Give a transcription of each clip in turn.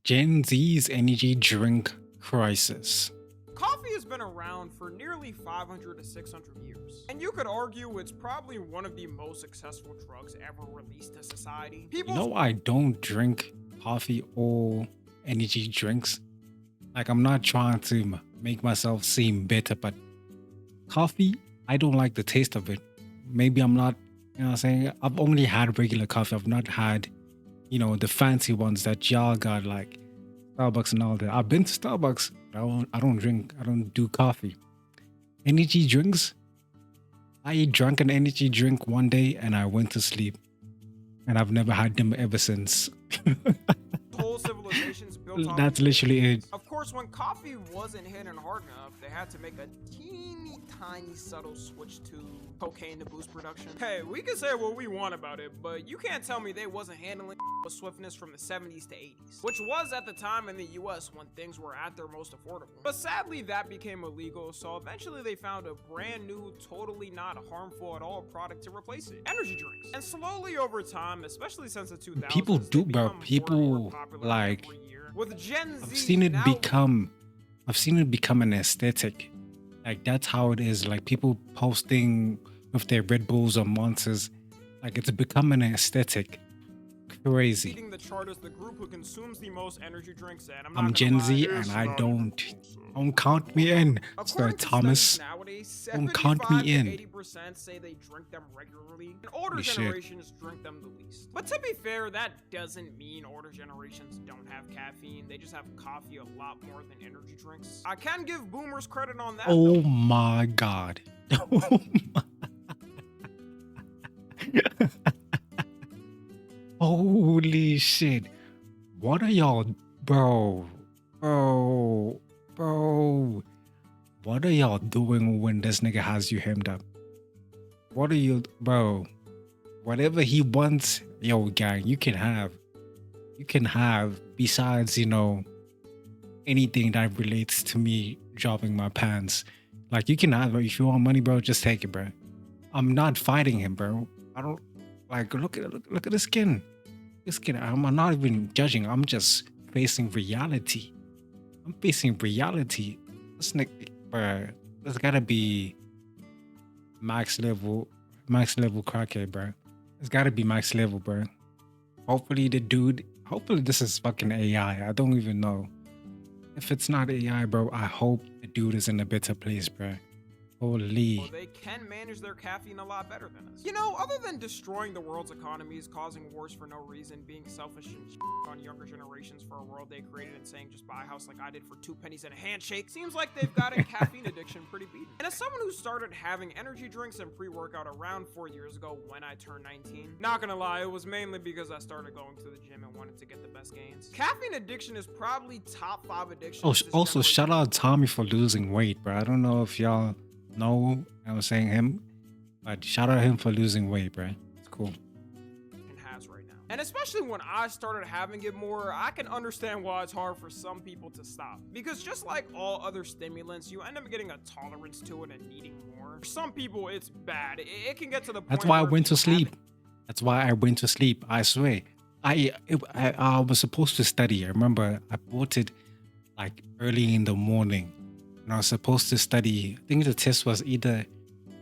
Gen Z's energy drink crisis. Coffee has been around for nearly 500 to 600 years, and you could argue it's probably one of the most successful drugs ever released to society. You People's know, I don't drink coffee or energy drinks. Like, I'm not trying to make myself seem bitter, but coffee, I don't like the taste of it. Maybe I'm not, you know what I'm saying? I've only had regular coffee. I've not had, the fancy ones that y'all got, like Starbucks and all that. I've been to Starbucks. But I don't do coffee. Energy drinks, I drank an energy drink one day and I went to sleep. And I've never had them ever since. whole civilizations built on That's literally it. Of course, when coffee wasn't hitting hard enough, they had to make a teeny tiny subtle switch to cocaine to boost production. Hey, we can say what we want about it, but you can't tell me they wasn't handling with swiftness from the 70s to 80s, which was at the time in the US when things were at their most affordable. But sadly, that became illegal, so eventually they found a brand new, totally not harmful at all product to replace it: energy drinks. And slowly over time, especially since the 2000s, People do, bro. People like, with Gen Z, I've seen it become an aesthetic. Like, that's how it is. Like, people posting with their Red Bulls or Monsters, like, it's become an aesthetic. Crazy. leading the chart as the group who consumes the most energy drinks, and I'm Gen Z and I don't count me in. Sir Thomas, don't count me in. 80% say they drink them regularly, and older Holy shit. generations drink them the least. But to be fair, that doesn't mean older generations don't have caffeine. They just have coffee a lot more than energy drinks. I can give boomers credit on that. Oh though. my god. Holy shit. What are y'all, bro? Bro. What are y'all doing when this nigga has you hemmed up? What are you, bro? Whatever he wants, yo, gang, you can have. You can have, besides, anything that relates to me dropping my pants. Like, you can have, if you want money, bro, just take it, bro. I'm not fighting him, bro. I don't, like, look at the skin. This skin, I'm not even judging. I'm just facing reality. I'm facing reality. This nigga, bro, there's gotta be max level crackhead, bro. It's gotta be max level, bro. Hopefully this is fucking AI. I don't even know. If it's not AI, bro, I hope the dude is in a better place, bro. Holy. Well, they can manage their caffeine a lot better than us. You know, other than destroying the world's economies, causing wars for no reason, being selfish and on younger generations for a world they created, and saying just buy a house like I did for 2 pennies and a handshake, seems like they've gotten caffeine addiction pretty beaten. And as someone who started having energy drinks and pre-workout around 4 years ago when I turned 19, not gonna lie, it was mainly because I started going to the gym and wanted to get the best gains. Caffeine addiction is probably top 5 addictions. Oh, this also, generation. shout out Tommy for losing weight, bro. I don't know if y'all know I'm saying him, but shout out him for losing weight, bro. It's cool. Has right now. And especially when I started having it more, I can understand why it's hard for some people to stop. Because just like all other stimulants, you end up getting a tolerance to it and needing more. For some people, it's bad. It can get to the point. That's why I where went to if you sleep. haven't- That's why I went to sleep. I swear. I was supposed to study. I remember I bought it like early in the morning. And I was supposed to study. I think the test was either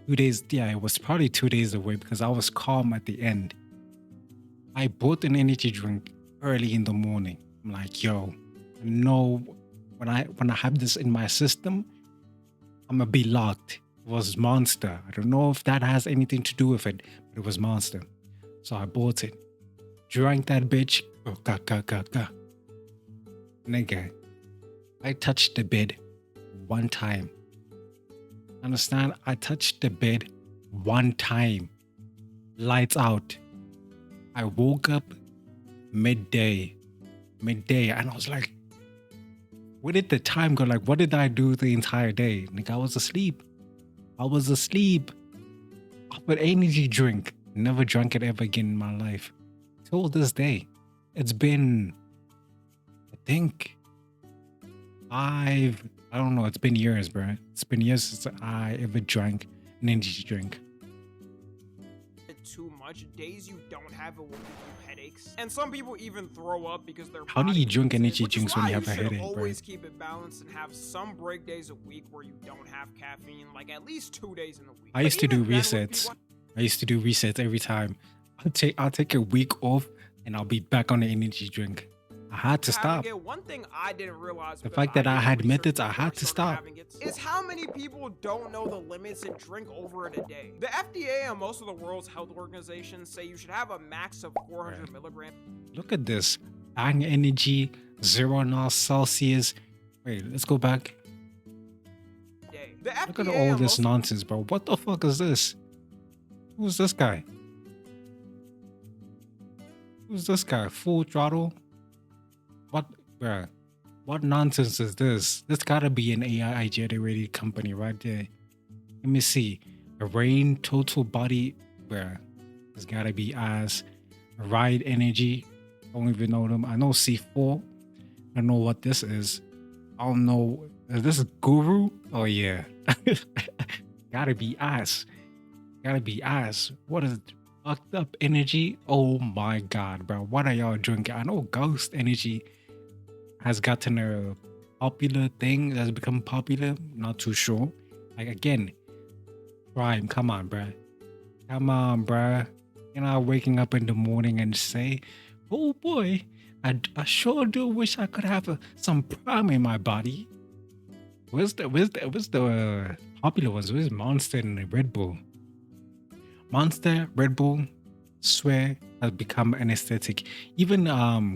2 days. Yeah, it was probably 2 days away because I was calm at the end. I bought an energy drink early in the morning. I'm like, yo, no, when I have this in my system, I'm gonna be locked. It was Monster. I don't know if that has anything to do with it, but it was Monster. So I bought it. Drank that bitch. Oh, ga. Nigga, I touched the bed one time. Understand? I touched the bed one time. Lights out. I woke up midday, and I was like, where did the time go? Like, what did I do the entire day? Like, I was asleep. Off an energy drink. Never drank it ever again in my life. Till this day. It's been, I think, I don't know, it's been years, bro. It's been years since I ever drank an energy drink. too much, days you don't have it will give you headaches. And some people even throw up because their How do body you drink needs it, energy which is drinks when why you have a should headache, bro? always keep it balanced and have some break days a week where you don't have caffeine, like at least 2 days in the week. I used to do resets. I used to do resets every time. I'll take a week off and I'll be back on the energy drink. I had to stop. One thing I didn't realize The fact that I had methods, I had to stop. Is how many people don't know the limits and drink over it a day. The FDA and most of the world's health organizations say you should have a max of 400 milligrams. Look at this. Bang energy, 0 now Celsius. Wait, let's go back. Look at all this nonsense, bro. What the fuck is this? Who's this guy? Who's this guy? Full throttle? What, bruh? What nonsense is this? This gotta be an AI generated company right there. Let me see. A rain total body, bruh. This gotta be as ride energy. Don't even know them. I know C4. I don't know what this is. I don't know. Is this Guru? Oh yeah. Gotta be ass. Gotta be ass. What is it? Fucked up energy? Oh my god, bro. What are y'all drinking? I know Ghost Energy has gotten a popular thing, has become popular. Not too sure. Like again, Prime, come on, bro. Come on, bro. You're not waking up in the morning and say, oh boy, I sure do wish I could have some Prime in my body. Where's the popular ones? Where's Monster and Red Bull? Monster, Red Bull, swear, has become an aesthetic. Even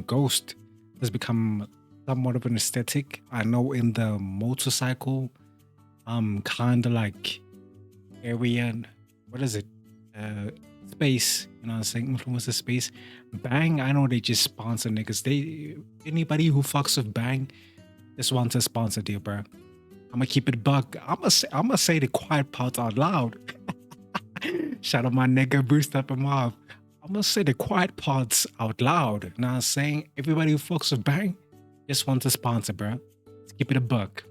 Ghost has become somewhat of an aesthetic. I know in the motorcycle, kind of like area, what is it? Space, you know what I'm saying? Influencer space. Bang, I know they just sponsor niggas. Anybody who fucks with Bang just wants a sponsor deal, bro. I'm gonna keep it buck. I'm gonna say the quiet parts out loud. Shout out my nigga Bruce up him off. I'm gonna say the quiet parts out loud. You know what I'm saying? Everybody who fucks with Bang just wants a sponsor, bro. Let's keep it a buck.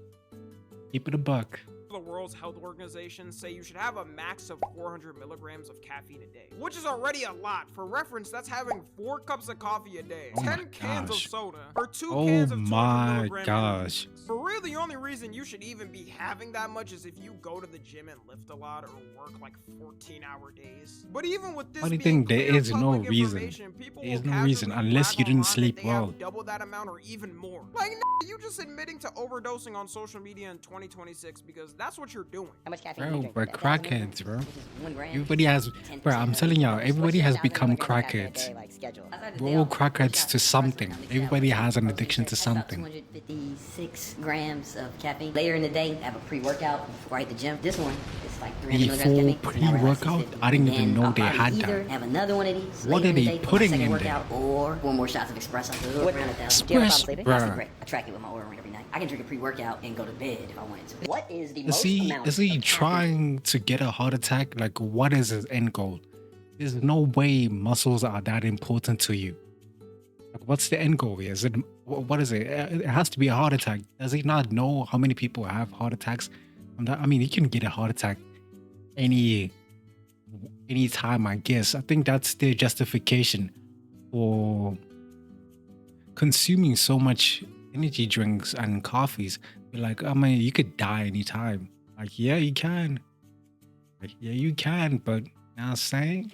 Keep it a buck. The world's health organizations say you should have a max of 400 milligrams of caffeine a day, which is already a lot. For reference, that's having 4 cups of coffee a day, 10 cans of soda, or 2 cans of 200 milligram gosh. For real, the only reason you should even be having that much is if you go to the gym and lift a lot or work like 14-hour days. But even with this, Funny thing, there is no reason. There is no reason unless you didn't sleep well. Double that amount or even more. Like, you just admitting to overdosing on social media in 2026 because that's what you're doing. How much caffeine do you drink? We're crackheads, bro. 1 gram. Everybody has, bro. I'm telling y'all, everybody has become crackheads. We're all crackheads to something. Everybody has an addiction to something. 256 grams of caffeine. Later in the day, have a pre-workout before I hit the gym. This one is like 300 milligrams Before caffeine. pre-workout? I didn't even know they had Either that. have another one of these. What are they putting in there? Or 4 more shots of espresso. Espresso, bro. I track it with my Oura ring every night. I can drink a pre-workout and go to bed if I wanted to. What is the Is he trying to get a heart attack? Like, what is his end goal? There's no way muscles are that important to you. Like, what's the end goal here? Is it, what is it? It has to be a heart attack. Does he not know how many people have heart attacks? I mean, he can get a heart attack any time, I guess. I think that's their justification for consuming so much energy drinks and coffees. You're like, I mean, you could die anytime. Like, yeah, you can. Like, yeah, you can, but now I'm saying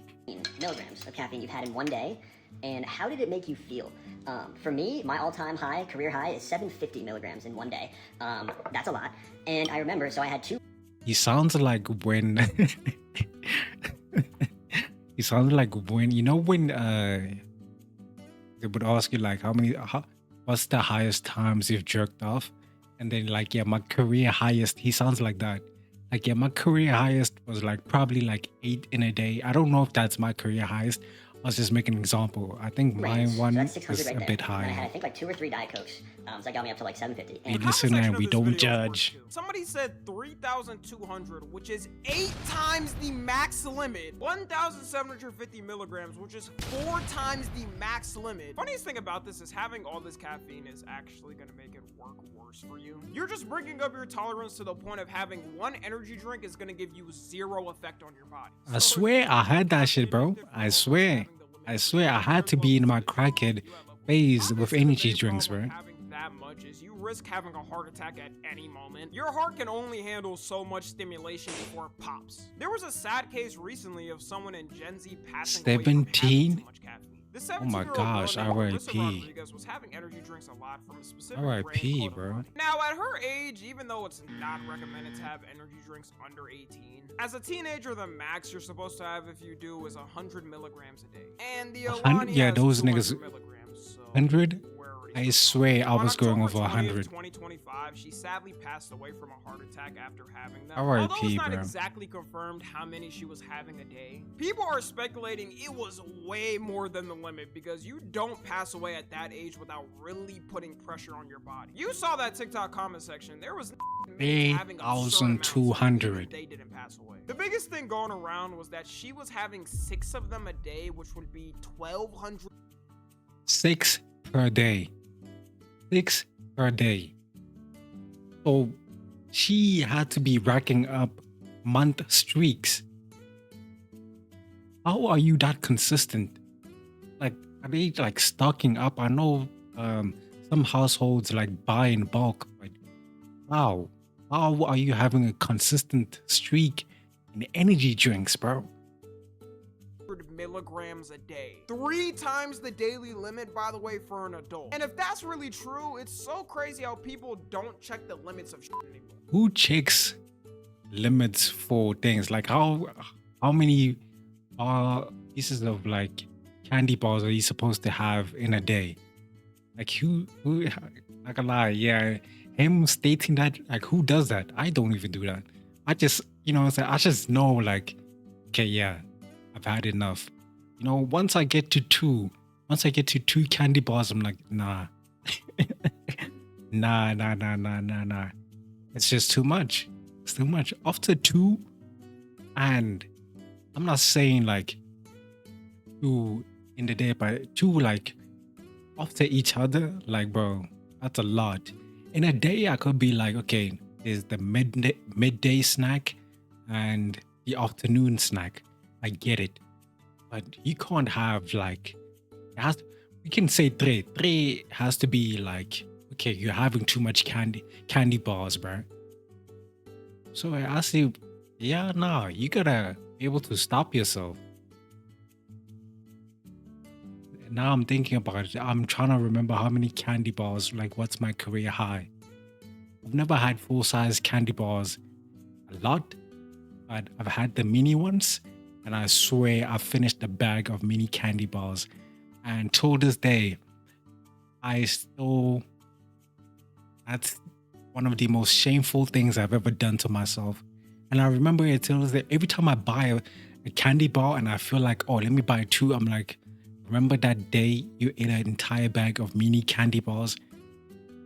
milligrams of caffeine you've had in one day, and how did it make you feel? For me, my all-time high, career high, is 750 milligrams in one day. That's a lot. And I remember, so I had 2. He sounds like when he sounds like when, you know, when they would ask you like what's the highest times you've jerked off, and then like, yeah, my career highest. He sounds like that. Like, yeah, my career highest was like probably like 8 in a day. I don't know if that's my career highest. was just making an example. I think my Rings. So one that's 600 was right a there. bit And then I had, I higher. think, like 2 or 3 Diet Cokes. So that got me up to like 750. Hey, And listen, Comment section man, of we this don't video is judge. worth too. Somebody said 3,200, which is 8 times the max limit. 1,750 milligrams, which is 4 times the max limit. Funniest thing about this is having all this caffeine is actually gonna make it work worse for you. You're just bringing up your tolerance to the point of having one energy drink is gonna give you 0 effect on your body. I So swear if I you had that shit, caffeine bro. addicted for I almost swear. having the limit I of swear I had to sugar be in my levels, crackhead you at level phase with Obviously, the energy main drinks, problem bro. with having that much is you risk having a heart attack at any moment. Your heart can only handle so much stimulation before it pops. There was a sad case recently of someone in Gen Z passing away from having 17? too much caffeine. The Oh my 17-year-old gosh, girl named Marissa RIP. Rodriguez was having energy drinks a lot from a specific brand RIP, called bro. Alani. Now, at her age, even though it's not recommended to have energy drinks under 18, as a teenager, the max you're supposed to have if you do is 100 milligrams a day. And the Alani Yeah, has those 200 niggas. milligrams, so 100? we're already I so swear I on was going October over 20th, 100. 2025, she sadly passed away from a heart attack after having them. RIP, Although it's not bro. exactly confirmed how many she was having a day, people are speculating it was way more than the limit because you don't pass away at that age without really putting pressure on your body. You saw that TikTok comment section. There was having absurd amounts, and 8,200. they didn't pass away. The biggest thing going around was that she was having 6 of them a day, which would be 1,200. 6 per day. 6 per day. So she had to be racking up month streaks. How are you that consistent? Like, are they like stocking up? I know some households like buy in bulk, but how? How are you having a consistent streak in energy drinks, bro? Milligrams a day. 3 times the daily limit, by the way, for an adult. And if that's really true, it's so crazy how people don't check the limits of shit anymore. Who checks limits for things? Like how many pieces of like candy bars are you supposed to have in a day? Like who not gonna lie, yeah, him stating that, like who does that? I don't even do that. I just, you know what I'm saying, I just know like, okay, yeah, I've had enough. You know, once I get to 2 candy bars, I'm like, nah. nah. It's just too much. It's too much. After 2, and I'm not saying like 2 in the day, but 2 like after each other, like bro, that's a lot. In a day, I could be like, okay, there's the midday snack and the afternoon snack. I get it. But you can't have like, we can say 3. 3 has to be like, okay, you're having too much candy bars, bro. So I say, yeah, no, you gotta be able to stop yourself. Now I'm thinking about it. I'm trying to remember how many candy bars, like what's my career high. I've never had full-size candy bars a lot, but I've had the mini ones, and I swear I've finished a bag of mini candy bars. And till this day, that's one of the most shameful things I've ever done to myself. And I remember it till this day, every time I buy a candy bar and I feel like, oh, let me buy 2, I'm like, remember that day you ate an entire bag of mini candy bars?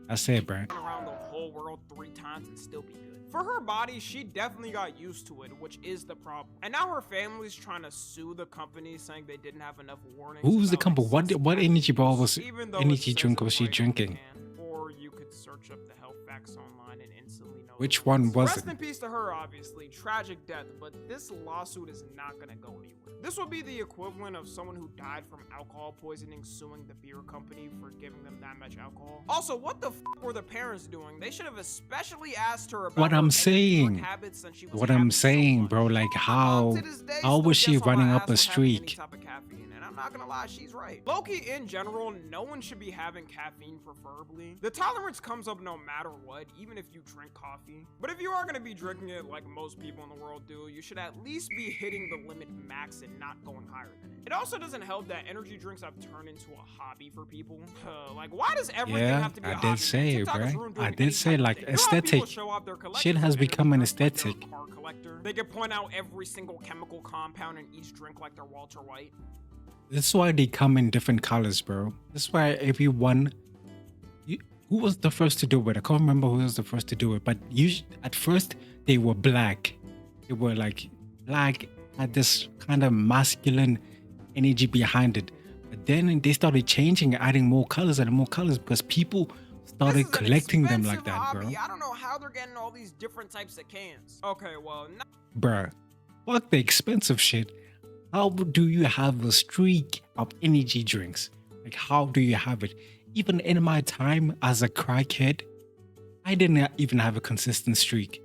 That's it, bro. Around the whole world 3 times and still be good. For her body, she definitely got used to it, which is the problem. And now her family's trying to sue the company, saying they didn't have enough warnings. Who's the about company? What excess energy bar was caffeine use, even though energy it says drink it was she right on the drinking? can. Or you could search up the health facts online and instantly know. Which the one results. was Rest it? in peace to her, obviously. Tragic death, but this lawsuit is not gonna go anywhere. This would be the equivalent of someone who died from alcohol poisoning suing the beer company for giving them that much alcohol. Also, what the f were the parents doing? They should have especially asked her about What her I'm energy saying. drink habits since she was What having I'm so saying, much. bro, like My mom to this day how still was she gets on my running ass up a for having any streak? type of caffeine, and I'm not gonna lie, she's right. Low-key, in general, no one should be having caffeine preferably. The tolerance comes up no matter what, even if you drink coffee. But if you are gonna be drinking it like most people in the world do, you should at least be hitting the limit max and not going higher than it. It also doesn't help that energy drinks have turned into a hobby for people. Like, why does everything Yeah, have to be a I hobby? did say, TikTok has bro. ruined I doing did any say type of like thing. You know how people aesthetic. show off their Shit collections has of energy become an drinks like they're a aesthetic. car collector? They could point out every single chemical compound in each drink like they're Walter White. This is why they come in different colors, bro. This is why everyone. Who was the first to do it? I can't remember who was the first to do it, but usually at first they were black. They were like black, had this kind of masculine energy behind it. But then they started changing, adding more colors and more colors because people started collecting them like that, bro. I don't know how they're getting all these different types of cans. Okay, well, Bruh, fuck the expensive shit. How do you have a streak of energy drinks? Like, how do you have it? Even in my time as a crackhead, I didn't even have a consistent streak.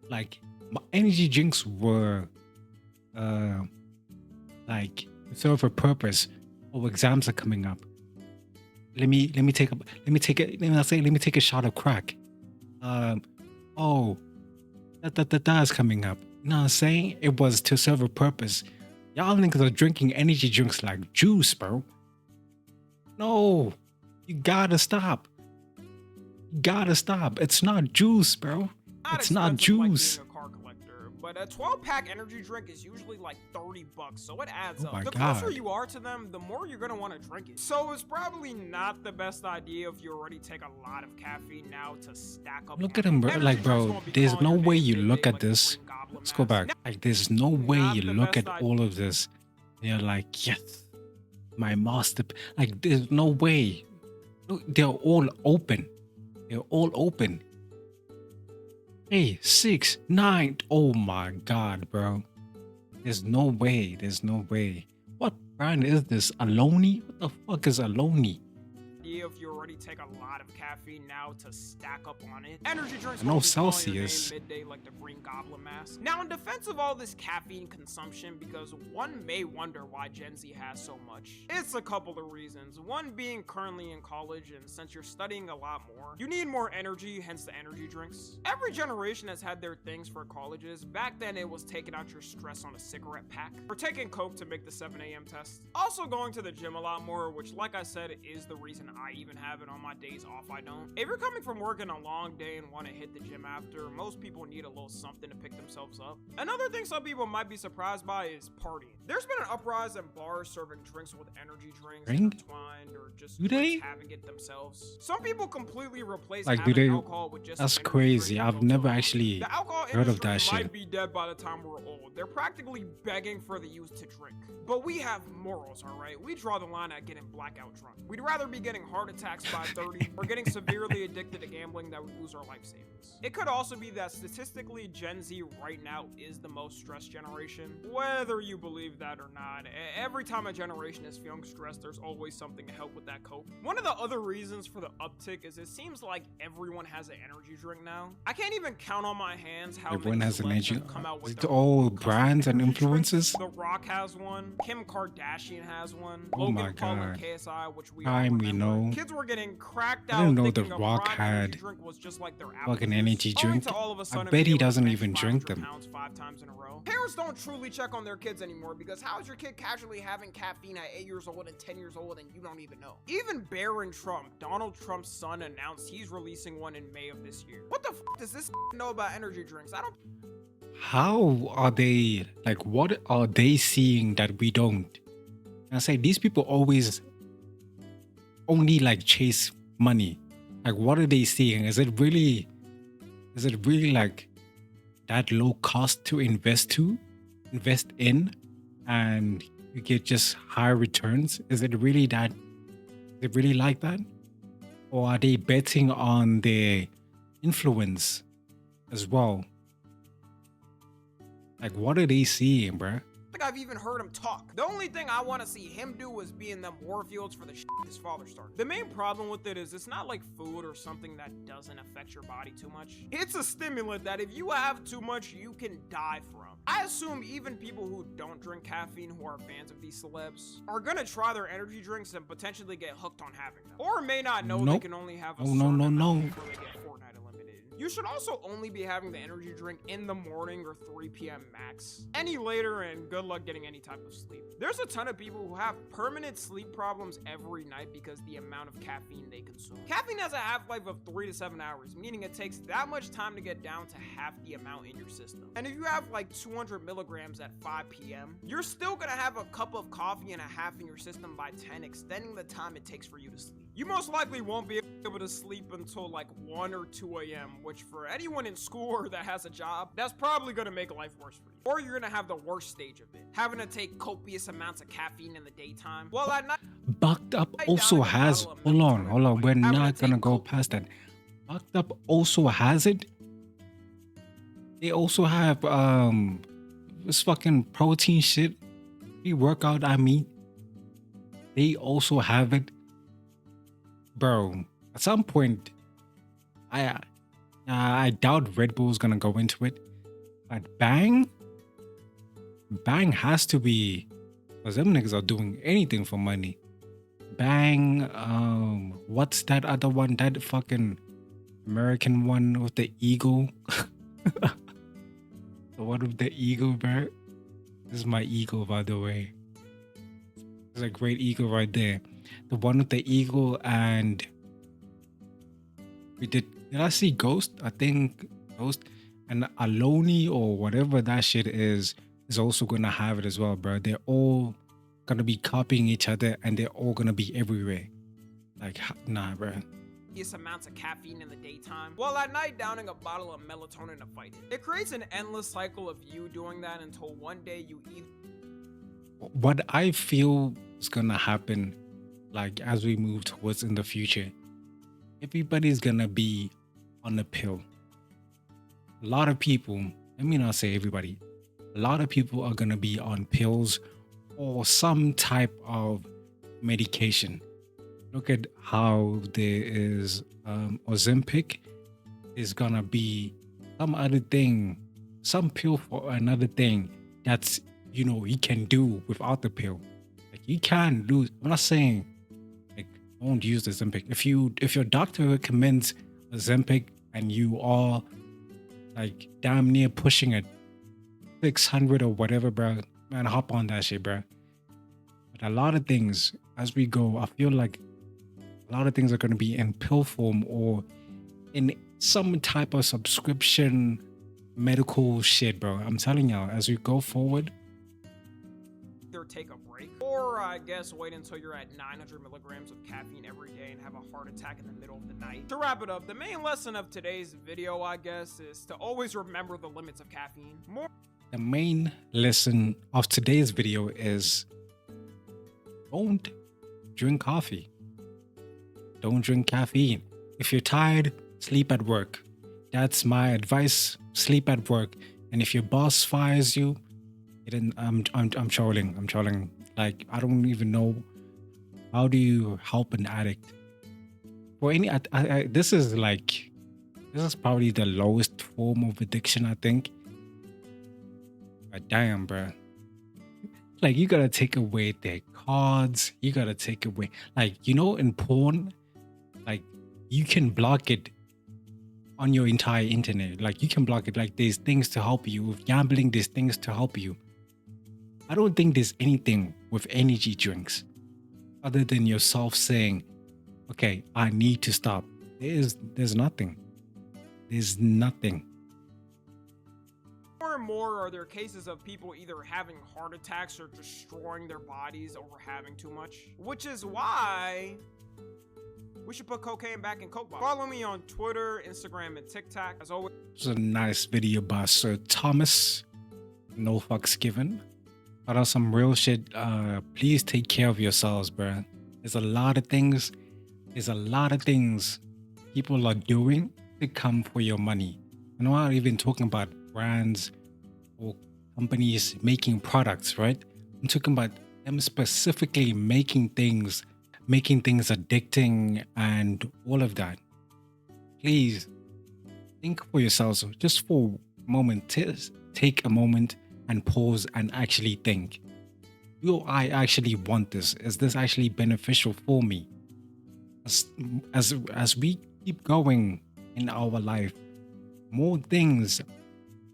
Like, my energy drinks were, like, serve a purpose. Oh, exams are coming up. Let me take a shot of crack. Oh, that is coming up. You know what I'm saying? It was to serve a purpose. Y'all niggas are drinking energy drinks like juice, bro. No, you gotta stop. You gotta stop. It's not juice, bro. It's not juice. Like being a car collector, but a 12-pack energy drink is usually like $30, so it adds up. The closer you are to them, the more you're gonna want to drink it. So it's probably not the best idea if you already take a lot of caffeine now to stack up. Look at him, bro. Like, bro, there's no way you look at this. Let's go back. Like, there's no way you look at all of this. And you're like, yes, my master. Like, there's no way. Look, they're all open. They're all open. Hey, 6, 9. Oh my god, bro. There's no way. There's no way. What brand is this? Aloni? What the fuck is Aloni? If you already take a lot of caffeine now to stack up on it. Energy drinks no Celsius. Midday like the Green Goblin mask. Now, in defense of all this caffeine consumption, because one may wonder why Gen Z has so much, it's a couple of reasons. One being currently in college, and since you're studying a lot more, you need more energy, hence the energy drinks. Every generation has had their things for colleges. Back then, it was taking out your stress on a cigarette pack, or taking coke to make the 7 a.m. test. Also going to the gym a lot more, which, like I said, is the reason I even have it on my days off. I don't. If you're coming from working a long day and want to hit the gym after, most people need a little something to pick themselves up. Another thing some people might be surprised by is partying. There's been an uprise in bars serving drinks with energy drinks intertwined, or just having it themselves. Some people completely replace alcohol with just that's crazy. I've never actually heard of that shit. Might be dead by the time we're old. They're practically begging for the youth to drink. But we have morals, alright? We draw the line at getting blackout drunk. We'd rather be getting heart attacks by 30 or getting severely addicted to gambling that would lose our life savings. It could also be that statistically Gen Z right now is the most stressed generation. Whether you believe that or not, every time a generation is feeling stressed, there's always something to help with that cope. One of the other reasons for the uptick is it seems like everyone has an energy drink now. I can't even count on my hands how everyone has an energy. Come out with all brands and influences. The Rock has one. Kim Kardashian has one. Oh my god. KSI, which we know. Kids were getting cracked out. I didn't know The Rock had fucking energy drink. I bet he doesn't even drink them. 5 times in a row. Parents don't truly check on their kids anymore because how's your kid casually having caffeine at 8 years old and 10 years old and you don't even know? Even Barron Trump, Donald Trump's son, announced he's releasing one in May of this year. What the f does this know about energy drinks? I don't. How are they, like, what are they seeing that we don't? I say these people always only like chase money. Like, what are they seeing? Is it really like that low cost to invest in and you get just higher returns? Is it really like that? Or are they betting on their influence as well? Like, what are they seeing, bruh? I've even heard him talk. The only thing I want to see him do is be in them war fields for the shit his father started. The main problem with it is it's not like food or something that doesn't affect your body too much. It's a stimulant that if you have too much, you can die from. I assume even people who don't drink caffeine, who are fans of these celebs, are gonna try their energy drinks and potentially get hooked on having them. Or may not know they can only have a certain amount before they get Fortnite eliminated. You should also only be having the energy drink in the morning or 3 p.m. max. Any later, and good luck getting any type of sleep. There's a ton of people who have permanent sleep problems every night because the amount of caffeine they consume. Caffeine has a half-life of 3 to 7 hours, meaning it takes that much time to get down to half the amount in your system. And if you have like 200 milligrams at 5 p.m., you're still gonna have a cup of coffee and a half in your system by 10, extending the time it takes for you to sleep. You most likely won't be able to sleep until like 1 or 2 a.m., which for anyone in school or that has a job, that's probably gonna make life worse for you. Or you're gonna have the worst stage of it, having to take copious amounts of caffeine in the daytime. Well, at night, Bucked Up also has, hold on, we're not gonna go past that. Bucked Up also has it. They also have this fucking protein shit, pre-workout, I mean. They also have it. Bro, at some point, I doubt Red Bull's gonna go into it, but Bang has to be, because them niggas are doing anything for money. Bang, what's that other one? That fucking American one with the eagle. The one with the eagle, bro. This is my eagle, by the way. There's a great eagle right there. The one with the eagle, and we did I see Ghost? I think Ghost and Aloni or whatever that shit is also gonna have it as well, bro. They're all gonna be copying each other and they're all gonna be everywhere. Like, nah, bro. Amounts of caffeine in the daytime, while at night downing a bottle of melatonin to fight it. It creates an endless cycle of you doing that until one day you either. What I feel is gonna happen, like as we move towards in the future, everybody's gonna be on a pill. A lot of people, let me not say everybody, a lot of people are gonna be on pills or some type of medication. Look at how there is Ozempic is gonna be some other thing, some pill for another thing that's, you know, you can do without the pill. Like you can lose. I'm not saying like don't use the Ozempic. If your doctor recommends Ozempic and you are like damn near pushing it 600 or whatever, bro, man, hop on that shit, bro. But a lot of things as we go, I feel like a lot of things are going to be in pill form or in some type of subscription medical shit, bro. I'm telling y'all, as we go forward, either take a break or I guess wait until you're at 900 milligrams of caffeine every day and have a heart attack in the middle of the night. To wrap it up, the main lesson of today's video, I guess, is to always remember the limits of caffeine. The main lesson of today's video is don't drink coffee. Don't drink caffeine. If you're tired, sleep at work. That's my advice. Sleep at work. And if your boss fires you, I'm trolling. I'm trolling. Like, I don't even know. How do you help an addict? For any, this is probably the lowest form of addiction, I think. But damn, bro. Like, you gotta take away their cards. You gotta take away, like, you know, in porn, like, you can block it on your entire internet. Like, you can block it. Like, there's things to help you. With gambling, there's things to help you. I don't think there's anything with energy drinks other than yourself saying, okay, I need to stop. There's nothing. There's nothing. More and more are there cases of people either having heart attacks or destroying their bodies over having too much, which is why we should put cocaine back in Coke bottles. Follow me on Twitter, Instagram, and TikTok. As always, it was a nice video by Sir Thomas. No fucks given. But on some real shit, please take care of yourselves, bro. There's a lot of things people are doing to come for your money. I'm not even talking about brands or companies making products, right? I'm talking about them specifically making things addicting and all of that. Please think for yourselves just for a moment. Take a moment and pause and actually think, do I actually want this? Is this actually beneficial for me? As we keep going in our life, more things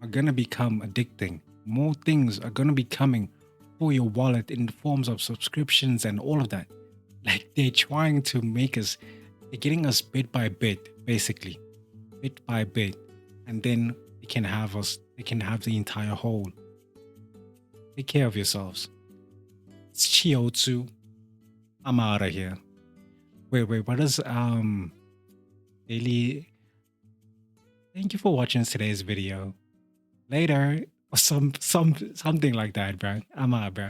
are gonna become addicting. More things are gonna be coming for your wallet in forms of subscriptions and all of that. Like they're trying to make us, they're getting us bit by bit, basically, bit by bit, and then they can have us. They can have the entire whole. Take care of yourselves. It's Chiotsu. I'm out of here. Wait, what is daily? Thank you for watching today's video. Later, or something like that, bro. I'm out, bro.